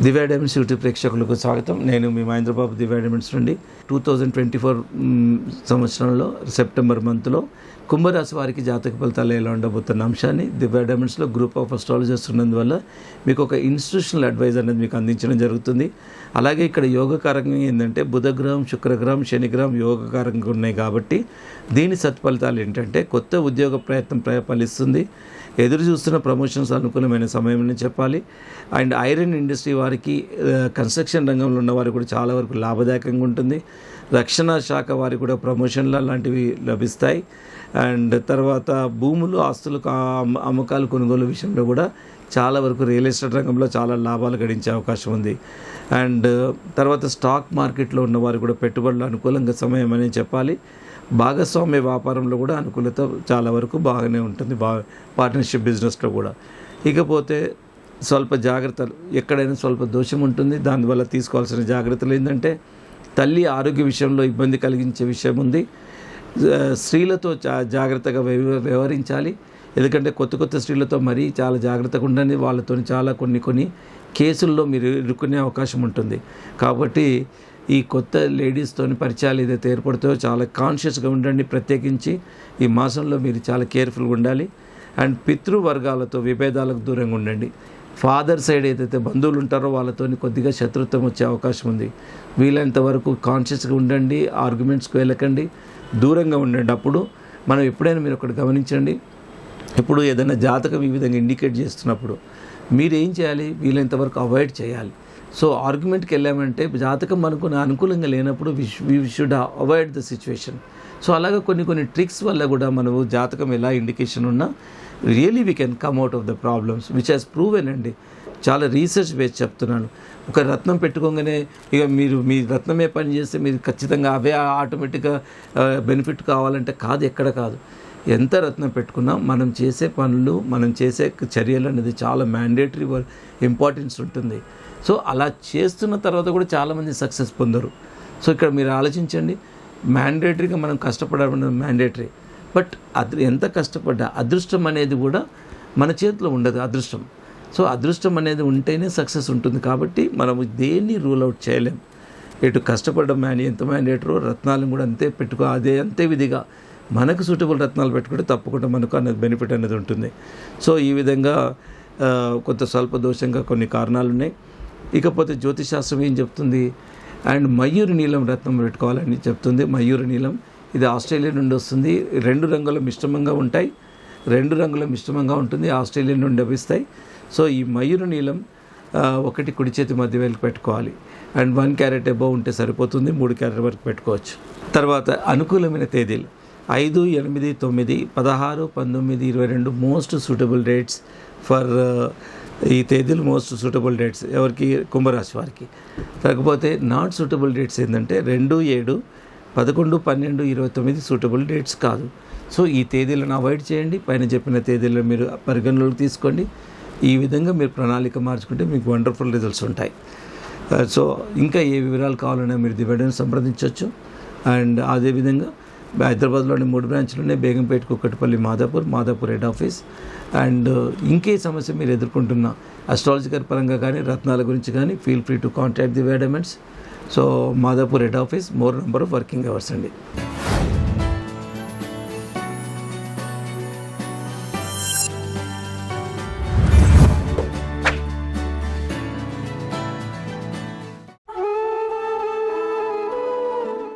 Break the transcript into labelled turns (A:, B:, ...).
A: దివ్య diamonds YouTube ప్రేక్షకులకు స్వాగతం. నేను మీ మహేంద్రబాబు దివ్య డైమండ్స్ నుండి 2024 సంవత్సరంలో సెప్టెంబర్ మంత్లో కుంభరాశి వారికి జాతక ఫలితాలు ఎలా ఉండబోతున్న అంశాన్ని దివ్య డైమండ్స్లో గ్రూప్ ఆఫ్ అస్ట్రాలజర్స్ ఉన్నందువల్ల మీకు ఒక ఇన్స్టిట్యూషనల్ అడ్వైజ్ అనేది మీకు అందించడం జరుగుతుంది. అలాగే ఇక్కడ యోగకారంగా ఏంటంటే బుధగ్రహం, శుక్రగ్రహం, శనిగ్రహం యోగకారంగా ఉన్నాయి కాబట్టి దీని సత్ఫలితాలు ఏంటంటే కొత్త ఉద్యోగ ప్రయత్నం ఫలిస్తుంది. ఎదురు చూస్తున్న ప్రమోషన్స్ అనుకూలమైన సమయం అని చెప్పాలి. అండ్ ఐరన్ ఇండస్ట్రీ వారికి, కన్స్ట్రక్షన్ రంగంలో ఉన్న వారికి కూడా చాలా వరకు లాభదాయకంగా ఉంటుంది. రక్షణ శాఖ వారికి కూడా ప్రమోషన్లు లాంటివి లభిస్తాయి. అండ్ తర్వాత భూములు, ఆస్తులు అమ్మకాలు, కొనుగోలు విషయంలో కూడా చాలా వరకు రియల్ ఎస్టేట్ రంగంలో చాలా లాభాలు గడించే అవకాశం ఉంది. అండ్ తర్వాత స్టాక్ మార్కెట్లో ఉన్నవారు కూడా పెట్టుబడులు అనుకూలంగా సమయం అని చెప్పాలి. భాగస్వామ్య వ్యాపారంలో కూడా అనుకూలత చాలా వరకు బాగానే ఉంటుంది, పార్ట్నర్షిప్ బిజినెస్లో కూడా. ఇకపోతే స్వల్ప జాగ్రత్తలు, ఎక్కడైనా స్వల్ప దోషం ఉంటుంది. దానివల్ల తీసుకోవాల్సిన జాగ్రత్తలు ఏంటంటే తల్లి ఆరోగ్య విషయంలో ఇబ్బంది కలిగించే విషయం ఉంది. స్త్రీలతో జాగ్రత్తగా వ్యవహరించాలి. ఎందుకంటే కొత్త స్త్రీలతో మరీ చాలా జాగ్రత్తగా ఉండండి. వాళ్ళతో చాలా కొన్ని కేసుల్లో మీరు ఇరుక్కునే అవకాశం ఉంటుంది. కాబట్టి ఈ కొత్త లేడీస్తోని పరిచయాలు ఏదైతే ఏర్పడతాయో చాలా కాన్షియస్గా ఉండండి. ప్రత్యేకించి ఈ మాసంలో మీరు చాలా కేర్ఫుల్గా ఉండాలి. అండ్ పితృవర్గాలతో విభేదాలకు దూరంగా ఉండండి. ఫాదర్ సైడ్ ఏదైతే బంధువులు ఉంటారో వాళ్ళతో కొద్దిగా శత్రుత్వం వచ్చే అవకాశం ఉంది. వీలైనంత వరకు కాన్షియస్గా ఉండండి. ఆర్గ్యుమెంట్స్కి వెళ్ళకండి, దూరంగా ఉండండి. అప్పుడు మనం ఎప్పుడైనా మీరు ఒకటి గమనించండి, ఇప్పుడు ఏదైనా జాతకం ఈ విధంగా ఇండికేట్ చేస్తున్నప్పుడు మీరు ఏం చేయాలి, వీలైనంత వరకు అవాయిడ్ చేయాలి. సో ఆర్గ్యుమెంట్కి వెళ్ళామంటే జాతకం మనకు అనుకూలంగా లేనప్పుడు we should avoid the situation. So అలాగే కొన్ని ట్రిక్స్ వల్ల కూడా మనము జాతకం ఎలా ఇండికేషన్ ఉన్నా really we can come out of the problems which has proven అండి. చాలా రీసెర్చ్ బేస్ చెప్తున్నాను. ఒక రత్నం పెట్టుకోగానే ఇక మీరు మీ రత్నమే పని చేస్తే మీరు ఖచ్చితంగా అవే ఆటోమేటిక్గా బెనిఫిట్ కావాలంటే కాదు, ఎక్కడ కాదు. ఎంత రత్నం పెట్టుకున్నా మనం చేసే పనులు, మనం చేసే చర్యలు అనేది చాలా మ్యాండేటరీ ఇంపార్టెన్స్ ఉంటుంది. సో అలా చేస్తున్న తర్వాత కూడా చాలామంది సక్సెస్ పొందరు. సో ఇక్కడ మీరు ఆలోచించండి, మ్యాండేటరీగా మనం కష్టపడడం మ్యాండేటరీ, బట్ అది ఎంత కష్టపడ్డా అదృష్టం అనేది కూడా మన చేతిలో ఉండదు. అదృష్టం, సో అదృష్టం అనేది ఉంటేనే సక్సెస్ ఉంటుంది. కాబట్టి మనము దేన్ని రూల్ అవుట్ చేయలేం. ఇటు కష్టపడడం ఎంత మ్యాండేటరో రత్నాలను కూడా అంతే అంతే విధిగా మనకు సూటబుల్ రత్నాలు పెట్టుకుంటే తప్పకుండా మనకు అనేది బెనిఫిట్ అనేది ఉంటుంది. సో ఈ విధంగా కొంత స్వల్ప దోషంగా కొన్ని కారణాలు ఉన్నాయి. ఇకపోతే జ్యోతిషాస్త్రం ఏం చెప్తుంది, అండ్ మయూరి నీలం రత్నం పెట్టుకోవాలని చెప్తుంది. మయూరి నీలం ఇది ఆస్ట్రేలియా నుండి వస్తుంది. 2 రంగుల మిశ్రమంగా ఉంటాయి, 2 రంగుల మిశ్రమంగా ఉంటుంది, ఆస్ట్రేలియా నుండి లభిస్తాయి. సో ఈ మయూరి నీలం ఒకటి కుడి చేతి మధ్య వేలకు పెట్టుకోవాలి. అండ్ 1 క్యారెట్ అబౌవ్ ఉంటే సరిపోతుంది, 3 క్యారెట్ వరకు పెట్టుకోవచ్చు. తర్వాత అనుకూలమైన తేదీలు 5, 8, 9, 16, 19, 22 మోస్ట్ సూటబుల్ డేట్స్ ఫర్ ఈ తేదీలు మోస్ట్ సూటబుల్ డేట్స్ ఎవరికి, కుంభరాశి వారికి. కాకపోతే నాట్ సూటబుల్ డేట్స్ ఏంటంటే 2, 7, 11, 12, 29 సూటబుల్ డేట్స్ కాదు. సో ఈ తేదీలను అవాయిడ్ చేయండి. పైన చెప్పిన తేదీలను మీరు పరిగణలోకి తీసుకోండి. ఈ విధంగా మీరు ప్రణాళిక మార్చుకుంటే మీకు వండర్ఫుల్ రిజల్ట్స్ ఉంటాయి. సో ఇంకా ఏ వివరాలు కావాలన్నా మీరు దివ్యను సంప్రదించవచ్చు. అండ్ అదేవిధంగా హైదరాబాద్లోని 3 బ్రాంచ్లు ఉన్నాయి, Begumpet, Kukatpally, Madhapur head office. And ఇంకే సమస్య మీరు ఎదుర్కొంటున్న అస్ట్రాలజికల్ పరంగా కానీ రత్నాల గురించి కానీ feel free to contact Divya diamonds. So Madhapur head office, more number of working hours అండి.